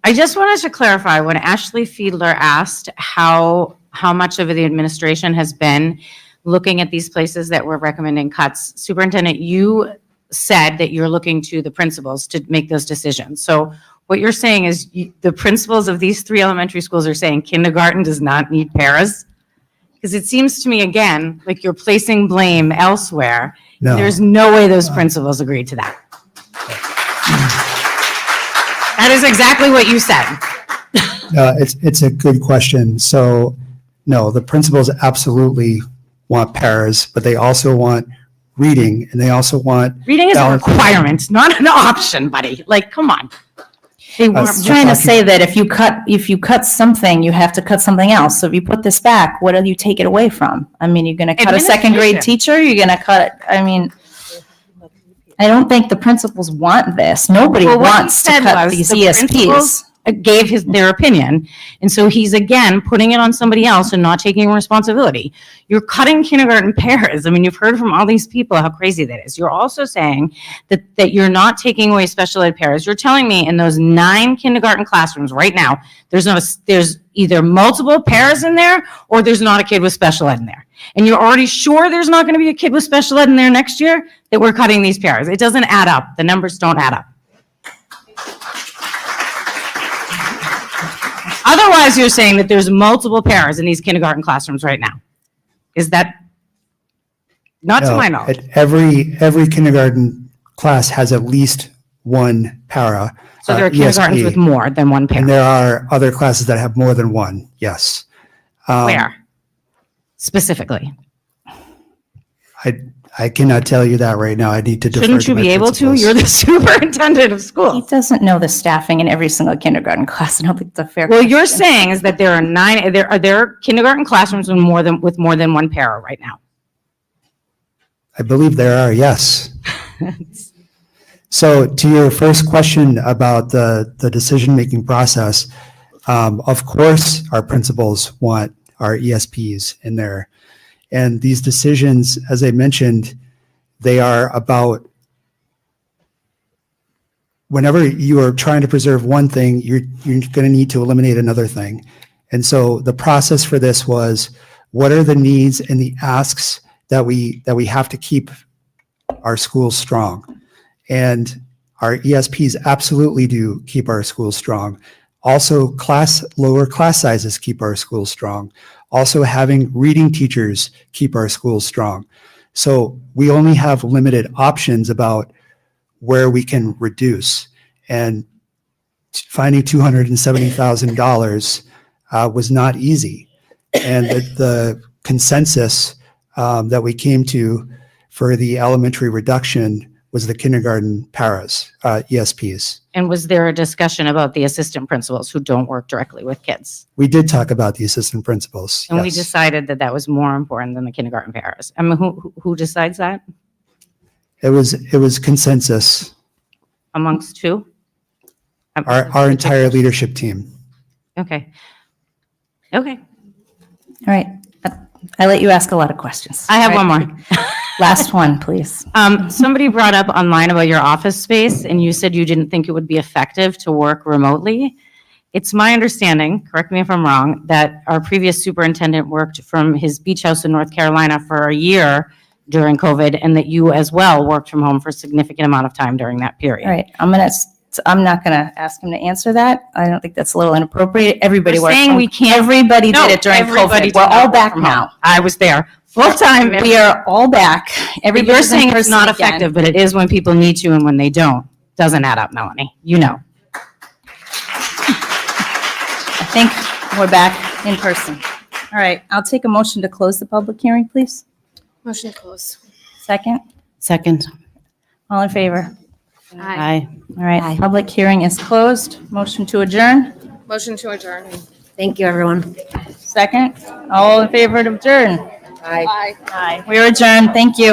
I just wanted to clarify, when Ashley Fiedler asked how much of the administration has been looking at these places that were recommending cuts, Superintendent, you said that you're looking to the principals to make those decisions. So what you're saying is the principals of these 3 elementary schools are saying kindergarten does not need paras? Because it seems to me, again, like you're placing blame elsewhere. No. There's no way those principals agreed to that. That is exactly what you said. It's a good question. So, no, the principals absolutely want paras, but they also want reading, and they also want Reading is a balance. requirement, not an option, buddy. Like, come on. They weren't It's trying to say that if you cut something, you have to cut something else. So if you put this back, what do you take it away from? I mean, you're going to cut a second grade Administration. teacher, you're going to cut, I mean, I don't think the principals want this. Nobody Well, what he wants to said cut was these the ESPs. principals gave their opinion. And so he's again putting it on somebody else and not taking responsibility. You're cutting kindergarten paras. I mean, you've heard from all these people how crazy that is. You're also saying that you're not taking away special ed paras. You're telling me in those 9 kindergarten classrooms right now, there's either multiple paras in there or there's not a kid with special ed in there. And you're already sure there's not going to be a kid with special ed in there next year that we're cutting these paras. It doesn't add up. The numbers don't add up. Otherwise, you're saying that there's multiple paras in these kindergarten classrooms right now. Is that not to No, my knowledge? Every kindergarten class has at least one para. So there are kindergartens ESP, with more than one and para. there are other classes that have more than one, yes. Where? Specifically? I cannot tell you that right now. I need to defer Shouldn't to you my be able to? principals. You're the superintendent of He schools. doesn't know the staffing in every single kindergarten class. I don't think it's a fair Well, you're question. saying is that there are kindergarten classrooms with more than one para right now. I believe there are, yes. So to your first question about the decision-making process, of course, our principals want our ESPs in there. And these decisions, as I mentioned, they are about whenever you are trying to preserve one thing, you're going to need to eliminate another thing. And so the process for this was, what are the needs and the asks that we have to keep our schools strong? And our ESPs absolutely do keep our schools strong. Also, lower class sizes keep our schools strong. Also, having reading teachers keep our schools strong. So we only have limited options about where we can reduce. And finding $270,000 was not easy. And the consensus that we came to for the elementary reduction was the kindergarten paras, ESPs. And was there a discussion about the assistant principals who don't work directly with kids? We did talk about the assistant principals. And we yes. decided that that was more important than the kindergarten paras. I mean, who decides that It was consensus. amongst who? Our entire leadership team. Okay. Okay. All right. I let you ask a lot of questions. I have All one right. more. Last one, please. Somebody brought up online about your office space, and you said you didn't think it would be effective to work remotely. It's my understanding, correct me if I'm wrong, that our previous superintendent worked from his beach house in North Carolina for a year during COVID, and that you as well worked from home for a significant amount of time during that period. All right, I'm not gonna ask him to answer that. I don't think that's a little inappropriate. Everybody We're worked saying from- we can't- Everybody No, did it during everybody COVID. We're did not all work back from home. now. I was there full time. We are all back. But Everybody's you're in saying it's person not again. effective, but it is when people need to and when they don't. Doesn't add up, Melanie. You know. I think we're back in person. All right, I'll take a motion to close the public hearing, please. Motion to close. Second, Second. all in favor? Aye. All right, public hearing is closed. Motion to adjourn. Motion to adjourn. Thank you, everyone. Second, all in favor to adjourn? Aye. Aye. We are adjourned. Thank you.